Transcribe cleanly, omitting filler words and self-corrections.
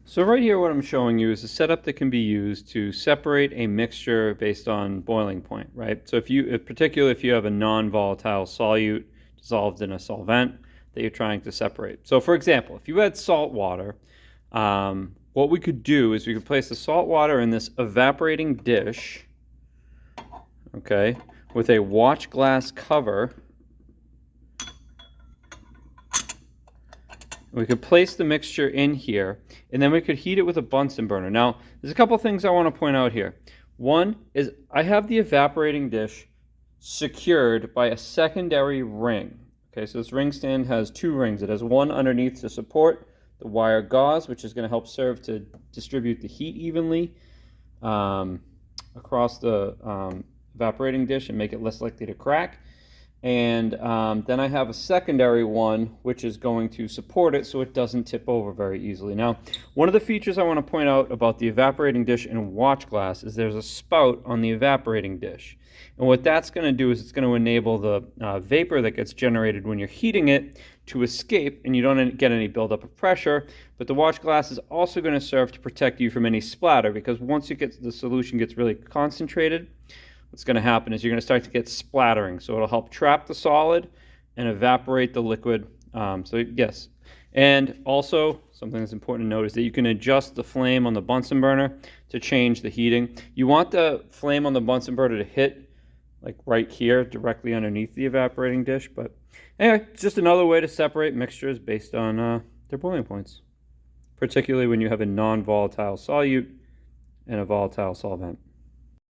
So right here what I'm showing you is a setup that can be used to separate a mixture based on boiling point, right? So particularly if you have a non-volatile solute dissolved in a solvent that you're trying to separate. So for example, if you had salt water, what we could do is we could place the salt water in this evaporating dish, okay, with a watch glass cover. We could place the mixture in here, and then we could heat it with a Bunsen burner. Now, there's a couple things I want to point out here. One is I have the evaporating dish secured by a secondary ring. Okay, so this ring stand has two rings. It has one underneath to support the wire gauze, which is going to help serve to distribute the heat evenly across the evaporating dish and make it less likely to crack. And then I have a secondary one which is going to support it so it doesn't tip over very easily. Now, one of the features I want to point out about the evaporating dish and watch glass is there's a spout on the evaporating dish. And what that's going to do is it's going to enable the vapor that gets generated when you're heating it to escape, and you don't get any buildup of pressure. But the watch glass is also going to serve to protect you from any splatter, because once the solution gets really concentrated, what's going to happen is you're going to start to get splattering. So it'll help trap the solid and evaporate the liquid. So yes. And also, something that's important to note is that you can adjust the flame on the Bunsen burner to change the heating. You want the flame on the Bunsen burner to hit like right here, directly underneath the evaporating dish. But anyway, it's just another way to separate mixtures based on their boiling points, particularly when you have a non-volatile solute and a volatile solvent.